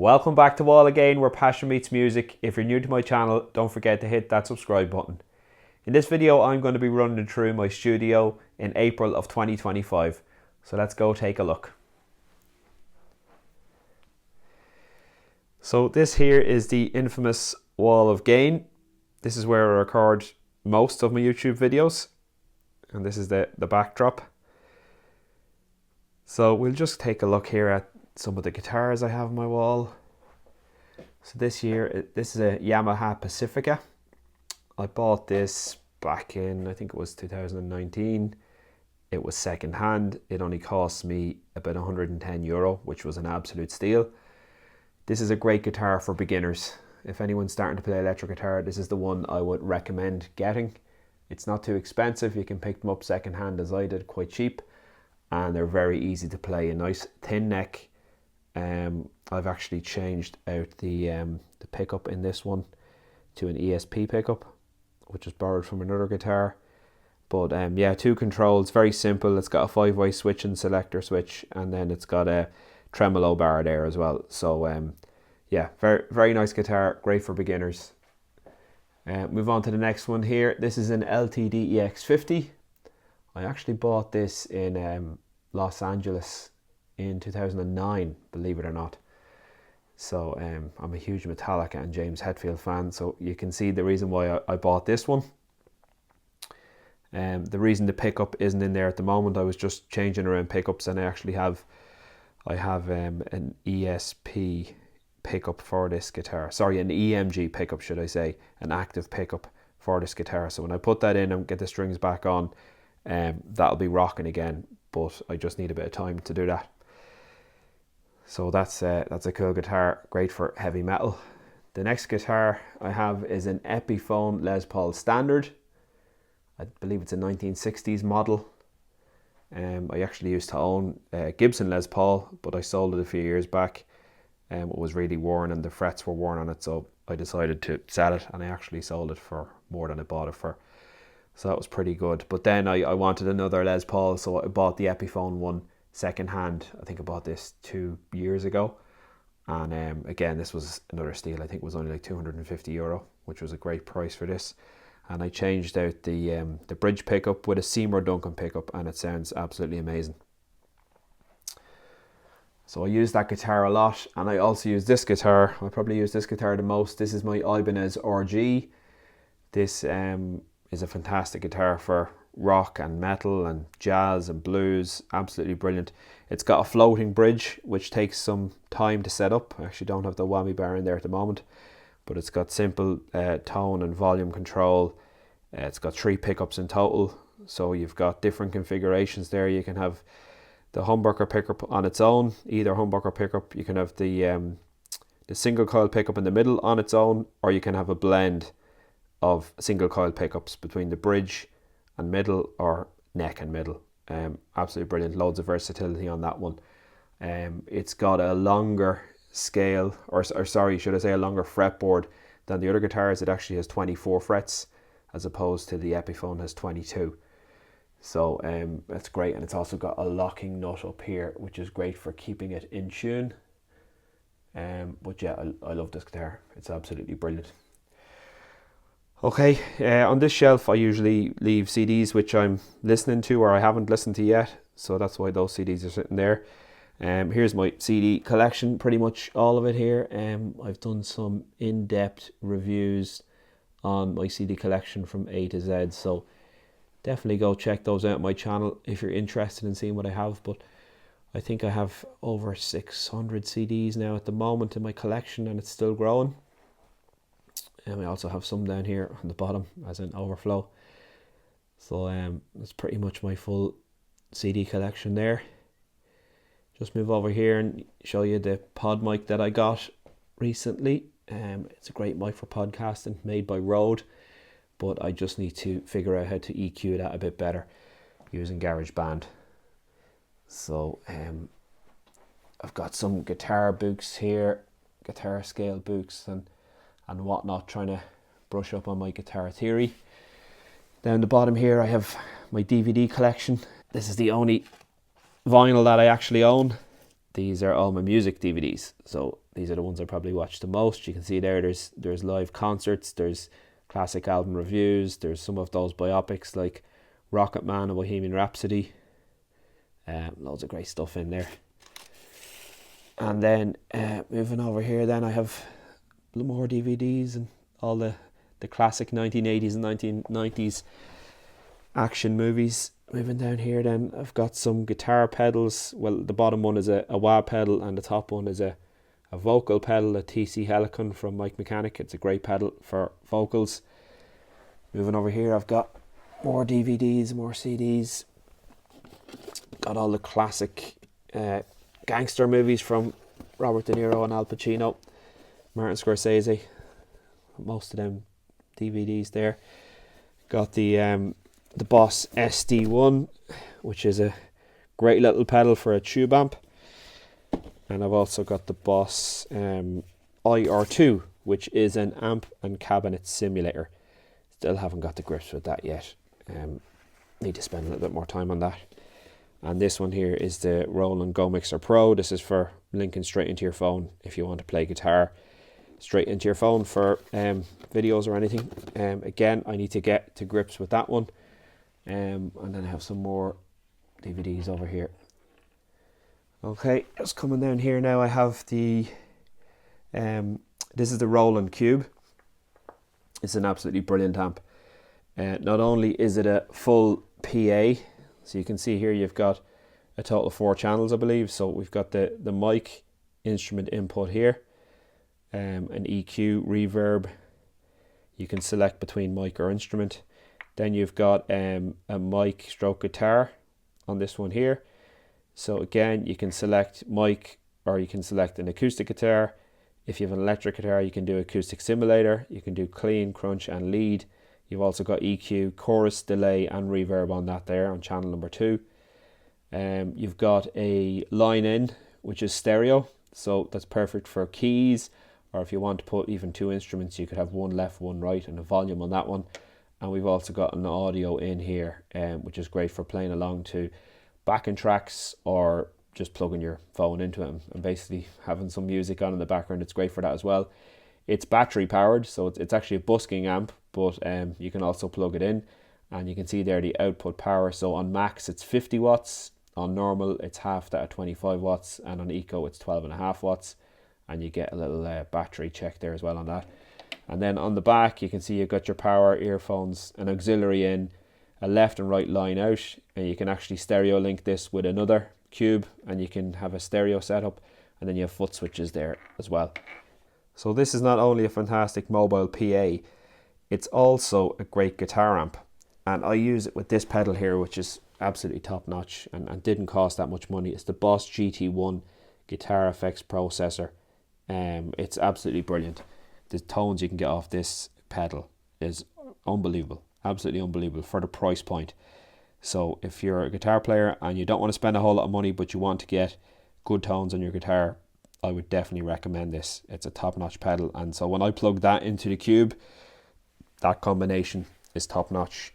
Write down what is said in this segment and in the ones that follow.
Welcome back to Wall Again, where passion meets music. If you're new to my channel, don't forget to hit that subscribe button. In this video, I'm going to be running through my studio in April of 2025. So let's go take a look. So this here is the infamous Wall of Gain. This is where I record most of my YouTube videos. And this is the backdrop. So we'll just take a look here at some of the guitars I have on my wall. So this is a Yamaha Pacifica. I bought this back in, I think it was 2019. It was second hand. It only cost me about €110, which was an absolute steal. This is a great guitar for beginners. If anyone's starting to play electric guitar, this is the one I would recommend getting. It's not too expensive. You can pick them up second hand as I did, quite cheap. And they're very easy to play. A nice thin neck. I've actually changed out the pickup in this one to an ESP pickup, which is borrowed from another guitar. But yeah, two controls, very simple. It's got a 5-way switch and selector switch, and then it's got a tremolo bar there as well. So yeah, very nice guitar, great for beginners. Move on to the next one here. This is an LTD EX50. I actually bought this in Los Angeles in 2009, believe it or not. So I'm a huge Metallica and James Hetfield fan, so you can see the reason why I bought this one. The reason the pickup isn't in there at the moment, I was just changing around pickups, and I have an ESP pickup for this guitar. Sorry, an EMG pickup, should I say, an active pickup for this guitar. So when I put that in and get the strings back on, that'll be rocking again, but I just need a bit of time to do that. So that's a cool guitar, great for heavy metal. The next guitar I have is an Epiphone Les Paul Standard. I believe it's a 1960s model. I actually used to own Gibson Les Paul, but I sold it a few years back. It was really worn and the frets were worn on it, so I decided to sell it, and I actually sold it for more than I bought it for. So that was pretty good. But then I wanted another Les Paul, so I bought the Epiphone one second hand. I think I bought this 2 years ago. And again, this was another steal. I think it was only like €250, which was a great price for this. And I changed out the bridge pickup with a Seymour Duncan pickup, and it sounds absolutely amazing. So I use that guitar a lot, and I also use this guitar. I probably use this guitar the most. This is my Ibanez RG. This is a fantastic guitar for rock and metal and jazz and blues. Absolutely brilliant. It's got a floating bridge, which takes some time to set up. I actually don't have the whammy bar in there at the moment, but it's got simple tone and volume control. It's got 3 pickups in total, so you've got different configurations there. You can have the humbucker pickup on its own, either humbucker pickup. You can have the single coil pickup in the middle on its own, or you can have a blend of single coil pickups between the bridge and middle, or neck and middle. Absolutely brilliant. Loads of versatility on that one. It's got a longer scale, or sorry, should I say a longer fretboard than the other guitars. It actually has 24 frets as opposed to the Epiphone has 22. So that's great, and it's also got a locking nut up here, which is great for keeping it in tune. But yeah, I love this guitar. It's absolutely brilliant. Okay, on this shelf I usually leave CDs which I'm listening to or I haven't listened to yet, so that's why those CDs are sitting there. Here's my CD collection, pretty much all of it here. I've done some in-depth reviews on my CD collection from A to Z, so definitely go check those out on my channel if you're interested in seeing what I have. But I think I have over 600 CDs now at the moment in my collection, and it's still growing. And I also have some down here on the bottom as an overflow. So that's pretty much my full CD collection there. Just move over here and show you the pod mic that I got recently. It's a great mic for podcasting, made by Rode, but I just need to figure out how to EQ that a bit better using GarageBand. So I've got some guitar books here, guitar scale books and whatnot, trying to brush up on my guitar theory. Down the bottom here I have my DVD collection. This is the only vinyl that I actually own. These are all my music DVDs, so these are the ones I probably watch the most. You can see there's live concerts, there's classic album reviews, there's some of those biopics like Rocket Man and Bohemian Rhapsody. Loads of great stuff in there. And then moving over here, then I have more DVDs and all the classic 1980s and 1990s action movies. Moving down here, then I've got some guitar pedals. Well, the bottom one is a wah pedal, and the top one is a vocal pedal, a TC Helicon from Mike Mechanic. It's a great pedal for vocals. Moving over here, I've got more DVDs, more CDs. Got all the classic gangster movies from Robert De Niro and Al Pacino, Martin Scorsese. Most of them DVDs there. Got the Boss SD1, which is a great little pedal for a tube amp. And I've also got the Boss IR2, which is an amp and cabinet simulator. Still haven't got the grips with that yet. Need to spend a little bit more time on that. And this one here is the Roland Go Mixer Pro. This is for linking straight into your phone if you want to play guitar straight into your phone for videos or anything. Again, I need to get to grips with that one. And then I have some more DVDs over here. Okay, just coming down here now, I have the this is the Roland Cube. It's an absolutely brilliant amp. Not only is it a full PA, so you can see here you've got a total of 4 channels, I believe. So we've got the mic instrument input here, an EQ, reverb. You can select between mic or instrument. Then you've got a mic stroke guitar on this one here. So again, you can select mic or you can select an acoustic guitar. If you have an electric guitar, you can do acoustic simulator. You can do clean, crunch and lead. You've also got EQ, chorus, delay and reverb on that there on channel number 2. You've got a line in, which is stereo. So that's perfect for keys, or if you want to put even 2 instruments, you could have one left, one right, and a volume on that one. And we've also got an audio in here, which is great for playing along to backing tracks or just plugging your phone into it and basically having some music on in the background. It's great for that as well. It's battery powered, so it's actually a busking amp, but you can also plug it in, and you can see there the output power. So on max it's 50 watts, on normal it's half that at 25 watts, and on eco it's 12.5 watts, and you get a little battery check there as well on that. And then on the back you can see you've got your power, earphones, an auxiliary in, a left and right line out, and you can actually stereo link this with another cube, and you can have a stereo setup, and then you have foot switches there as well. So this is not only a fantastic mobile PA, it's also a great guitar amp. And I use it with this pedal here, which is absolutely top notch and didn't cost that much money. It's the Boss GT1 Guitar Effects Processor. It's absolutely brilliant. The tones you can get off this pedal is unbelievable, absolutely unbelievable for the price point. So if you're a guitar player and you don't want to spend a whole lot of money, but you want to get good tones on your guitar, I would definitely recommend this. It's a top-notch pedal, and so when I plug that into the cube, that combination is top-notch.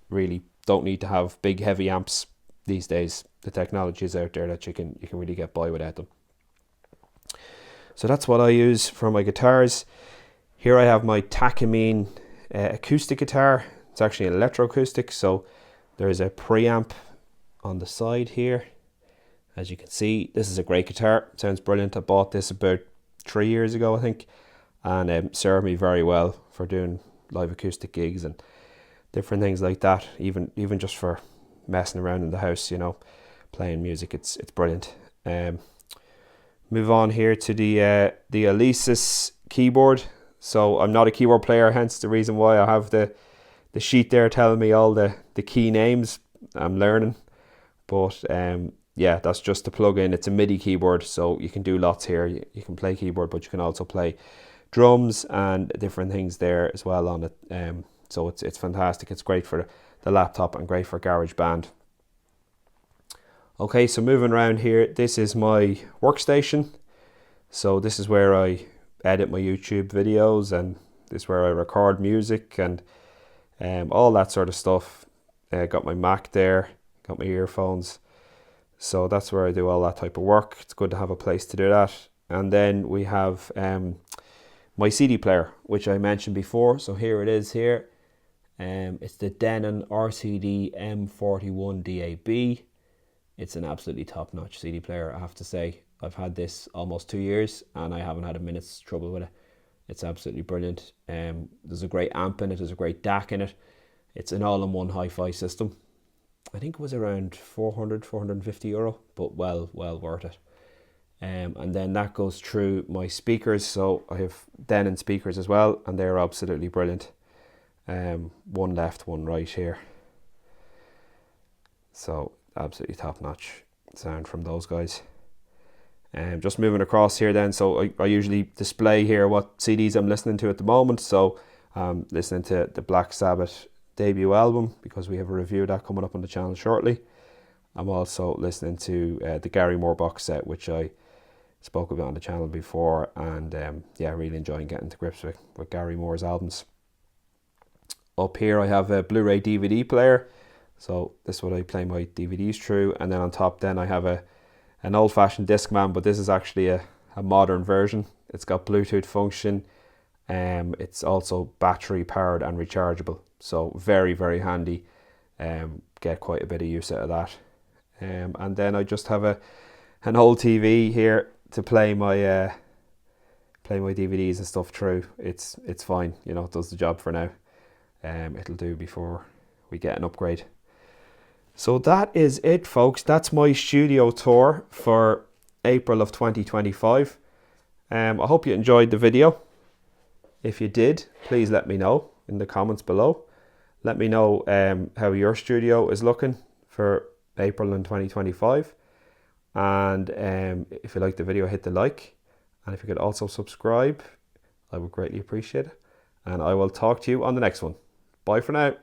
Really don't need to have big heavy amps these days. The technology is out there that you can really get by without them. So that's what I use for my guitars. Here I have my Takamine acoustic guitar. It's actually an electroacoustic, so there's a preamp on the side here. As you can see, this is a great guitar. It sounds brilliant. I bought this about 3 years ago, I think, and served me very well for doing live acoustic gigs and different things like that. Even just for messing around in the house, you know, playing music. It's brilliant. Move on here to the Alesis keyboard. So I'm not a keyboard player, hence the reason why I have the sheet there telling me all the key names. I'm learning, but yeah, that's just to plug in. It's a MIDI keyboard, so you can do lots here. You can play keyboard, but you can also play drums and different things there as well on it. So it's fantastic. It's great for the laptop and great for GarageBand. Okay, so moving around here, this is my workstation. So this is where I edit my YouTube videos, and this is where I record music and all that sort of stuff. Got my Mac there, got my earphones. So that's where I do all that type of work. It's good to have a place to do that. And then we have my CD player, which I mentioned before. So here it is here. It's the Denon RCD M41 DAB. It's an absolutely top-notch CD player, I have to say. I've had this almost 2 years and I haven't had a minute's trouble with it. It's absolutely brilliant. There's a great amp in it, there's a great DAC in it. It's an all-in-one hi-fi system. I think it was around 450 euro, but well worth it. And then that goes through my speakers. So I have Denon speakers as well, and they're absolutely brilliant. One left, one right here. So absolutely top-notch sound from those guys. Just moving across here then, so I usually display here what CDs I'm listening to at the moment. So I'm listening to the Black Sabbath debut album, because we have a review of that coming up on the channel shortly. I'm also listening to the Gary Moore box set, which I spoke about on the channel before, and yeah, really enjoying getting to grips with Gary Moore's albums. Up here I have a Blu-ray DVD player, so this is what I play my DVDs through. And then on top then I have an old-fashioned Discman, but this is actually a modern version. It's got Bluetooth function. It's also battery powered and rechargeable, so very handy. Get quite a bit of use out of that. And then I just have an old TV here to play my DVDs and stuff through. It's fine, you know, it does the job for now. It'll do before we get an upgrade. So that is it, folks. That's my studio tour for April of 2025. I hope you enjoyed the video. If you did, please let me know in the comments below. Let me know how your studio is looking for April in 2025. And if you liked the video, hit the like. And if you could also subscribe, I would greatly appreciate it. And I will talk to you on the next one. Bye for now.